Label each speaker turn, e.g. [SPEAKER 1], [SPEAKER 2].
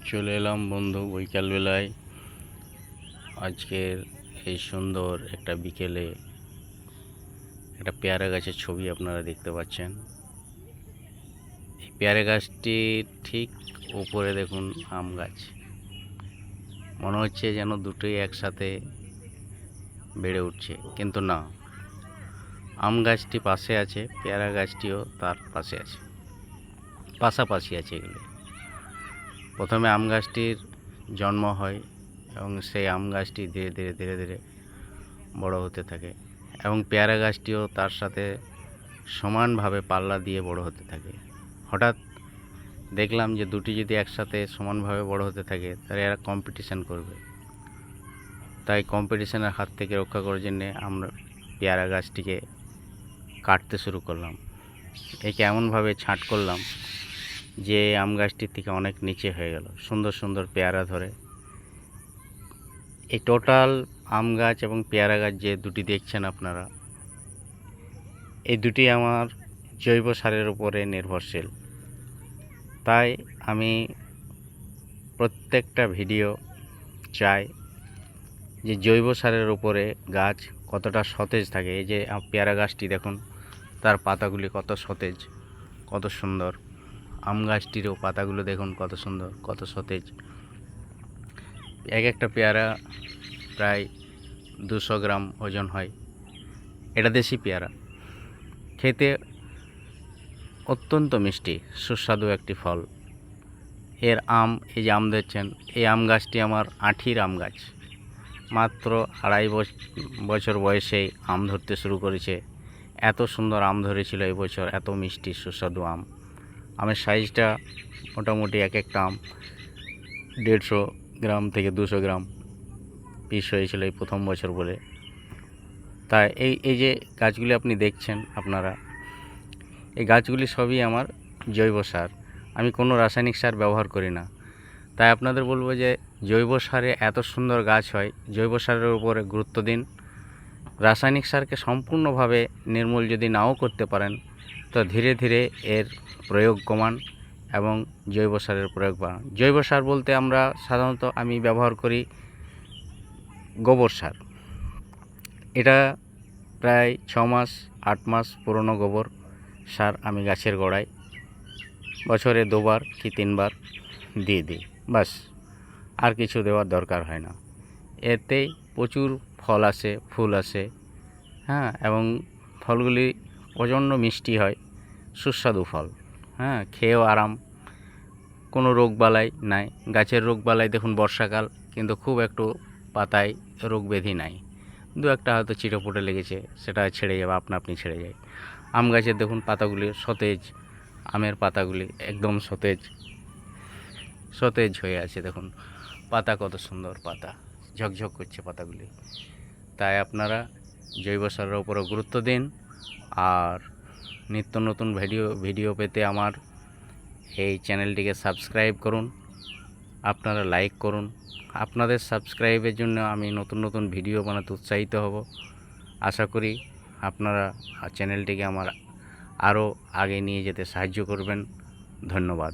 [SPEAKER 1] চলে এলাম বন্ধু বিকালবেলায়। আজকের এই সুন্দর একটা বিকেলে একটা পেয়ারা গাছের ছবি আপনারা দেখতে পাচ্ছেন। এই পেয়ারা গাছটি ঠিক উপরে দেখুন আম গাছ, মনে হচ্ছে যেন দুটোই একসাথে বেড়ে উঠছে, কিন্তু না, আম গাছটি পাশে আছে, পেয়ারা গাছটিও তার পাশে আছে, পাশাপাশি আছে। এগুলি প্রথমে আম গাছটির জন্ম হয় এবং সেই আম গাছটি ধীরে ধীরে ধীরে ধীরে বড় হতে থাকে এবং পেয়ারা গাছটিও তার সাথে সমানভাবে পাল্লা দিয়ে বড় হতে থাকে। হঠাৎ দেখলাম যে দুটি যদি একসাথে সমানভাবে বড় হতে থাকে তাহলে এরা কম্পিটিশান করবে। তাই কম্পিটিশানের হাত থেকে রক্ষা করার জন্যে আমরা পেয়ারা গাছটিকে কাটতে শুরু করলাম। একে এমনভাবে ছাঁট করলাম যে আম গাছটির থেকে অনেক নিচে হয়ে গেল, সুন্দর সুন্দর পেয়ারা ধরে। এই টোটাল আম গাছ এবং পেয়ারা গাছ যে দুটি দেখছেন আপনারা, এই দুটি আমার জৈব সারের উপরে নির্ভরশীল। তাই আমি প্রত্যেকটা ভিডিও চাই যে জৈব সারের উপরে গাছ কতটা সতেজ থাকে। এই যে পেয়ারা গাছটি দেখুন, তার পাতাগুলি কত সতেজ, কত সুন্দর। আম গাছটিরও পাতাগুলো দেখুন কত সুন্দর, কত সতেজ। এক একটা পেয়ারা প্রায় 200 গ্রাম ওজন হয়। এটা দেশি পেয়ারা, খেতে অত্যন্ত মিষ্টি সুস্বাদু একটি ফল। এর আম, এই যে আম দেখছেন, এই আম গাছটি আমার আঁঠির আম গাছ। মাত্র 2.5 বছর বয়সেই আম ধরতে শুরু করেছে। এত সুন্দর আম ধরেছিল এই বছর, এত মিষ্টি সুস্বাদু আম। আমের সাইজটা মোটামুটি এক একটা আম 150 গ্রাম থেকে 200 গ্রাম পিস হয়েছিল এই প্রথম বছর বলে। তাই এই যে গাছগুলি আপনি দেখছেন আপনারা, এই গাছগুলি সবই আমার জৈব সার। আমি কোনো রাসায়নিক সার ব্যবহার করি না। তাই আপনাদের বলবো যে জৈব সারে এত সুন্দর গাছ হয়, জৈব সারের উপরে গুরুত্ব দিন। রাসায়নিক সারকে সম্পূর্ণভাবে নির্মূল যদি নাও করতে পারেন, তো ধীরে ধীরে এর প্রয়োগ কমান এবং জৈব সারের প্রয়োগ বাড়ান। জৈব সার বলতে আমরা সাধারণত আমি ব্যবহার করি গোবর সার। এটা প্রায় 6 মাস 8 মাস পুরনো গোবর সার আমি গাছের গোড়ায় বছরে 2বার কি 3বার দিয়ে দিই, বাস। আর কিছু দেওয়ার দরকার হয় না। এতেই প্রচুর ফল আসে, ফুল আসে, হ্যাঁ, এবং ফলগুলি প্রচণ্ড মিষ্টি হয়, সুস্বাদু ফল। হ্যাঁ, খেয়েও আরাম, কোনো রোগবালাই নাই। গাছের রোগবালাই দেখুন বর্ষাকাল, কিন্তু খুব একটু পাতায় রোগ ব্যাধি নাই। দু একটা হয়তো চিটোপুটে লেগেছে, সেটা ছেড়ে যাবে, আপনা আপনি ছেড়ে যায়। আম গাছের দেখুন পাতাগুলি সতেজ, আমের পাতাগুলি একদম সতেজ সতেজ হয়ে আছে। দেখুন পাতা কত সুন্দর, পাতা ঝকঝক করছে পাতাগুলি। তাই আপনারা জৈব সারের উপরে গুরুত্ব দিন। আর নিত্য নতুন ভিডিও পেতে আমার এই চ্যানেলটিকে সাবস্ক্রাইব করুন, আপনারা লাইক করুন। আপনাদের সাবস্ক্রাইবের জন্য আমি নতুন নতুন ভিডিও বানাতে উৎসাহিত হব। আশা করি আপনারা চ্যানেলটিকে আমার আরও আগে নিয়ে যেতে সাহায্য করবেন। ধন্যবাদ।